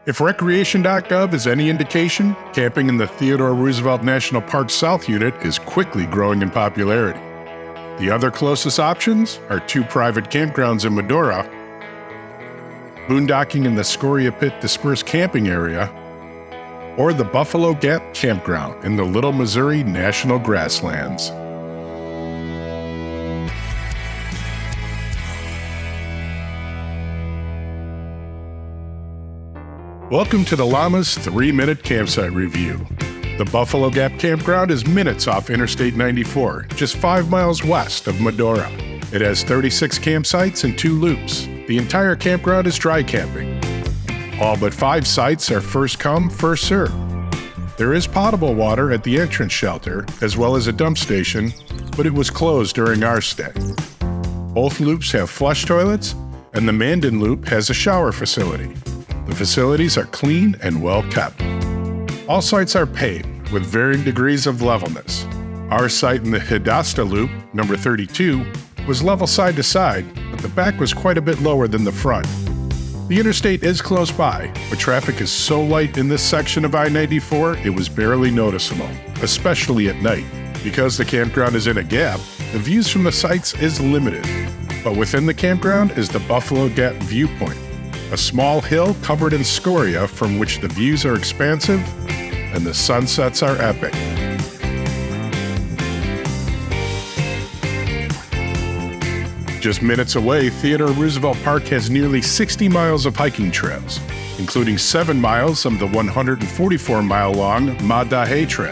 If recreation.gov is any indication, camping in the Theodore Roosevelt National Park South Unit is quickly growing in popularity. The other closest options are 2 private campgrounds in Medora, boondocking in the Scoria Pit Dispersed Camping Area, or the Buffalo Gap Campground in the Little Missouri National Grasslands. Welcome to the Llama's 3-Minute Campsite Review. The Buffalo Gap Campground is minutes off Interstate 94, just 5 miles west of Medora. It has 36 campsites and 2 loops. The entire campground is dry camping. All but 5 sites are first come, first served. There is potable water at the entrance shelter, as well as a dump station, but it was closed during our stay. Both loops have flush toilets, and the Mandan Loop has a shower facility. The facilities are clean and well kept. All sites are paved with varying degrees of levelness. Our site in the Hidasta Loop, number 32, was level side to side, but the back was quite a bit lower than the front. The interstate is close by, but traffic is so light in this section of I-94 it was barely noticeable, especially at night. Because the campground is in a gap, the views from the sites is limited. But within the campground is the Buffalo Gap Viewpoint, a small hill covered in scoria from which the views are expansive and the sunsets are epic. Just minutes away, Theodore Roosevelt Park has nearly 60 miles of hiking trails, including 7 miles of the 144-mile-long Madora Trail.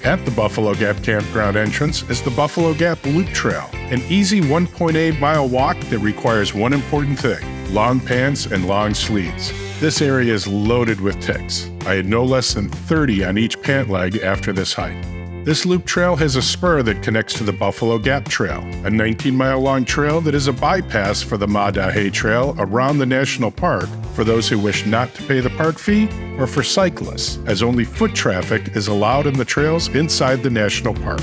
At the Buffalo Gap Campground entrance is the Buffalo Gap Loop Trail, an easy 1.8-mile walk that requires one important thing: long pants and long sleeves. This area is loaded with ticks. I had no less than 30 on each pant leg after this hike. This loop trail has a spur that connects to the Buffalo Gap Trail, a 19-mile-long trail that is a bypass for the Madora Trail around the national park for those who wish not to pay the park fee, or for cyclists, as only foot traffic is allowed in the trails inside the national park.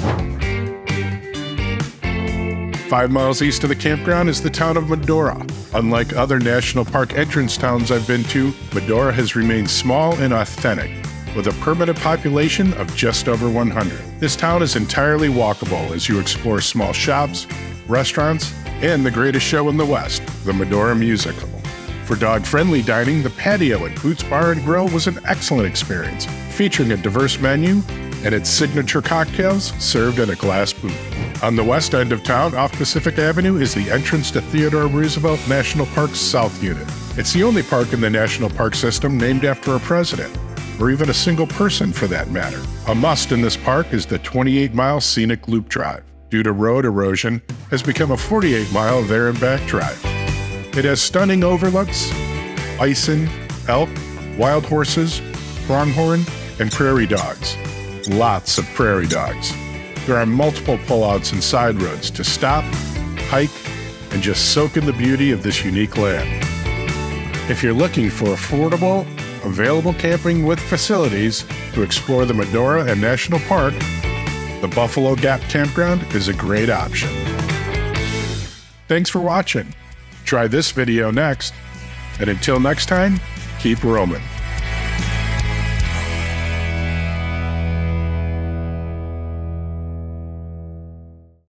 5 miles east of the campground is the town of Madora. Unlike other national park entrance towns I've been to, Medora has remained small and authentic, with a permanent population of just over 100. This town is entirely walkable as you explore small shops, restaurants, and the greatest show in the West, the Medora Musical. For dog-friendly dining, the patio at Boots Bar and Grill was an excellent experience, featuring a diverse menu and its signature cocktails served in a glass booth. On the west end of town, off Pacific Avenue, is the entrance to Theodore Roosevelt National Park's South Unit. It's the only park in the national park system named after a president, or even a single person for that matter. A must in this park is the 28-mile Scenic Loop Drive. Due to road erosion, has become a 48-mile there and back drive. It has stunning overlooks, bison, elk, wild horses, pronghorn, and prairie dogs. Lots of prairie dogs. There are multiple pullouts and side roads to stop, hike, and just soak in the beauty of this unique land. If you're looking for affordable, available camping with facilities to explore the Medora and National Park, the Buffalo Gap Campground is a great option. Thanks for watching. Try this video next, and until next time, keep roaming.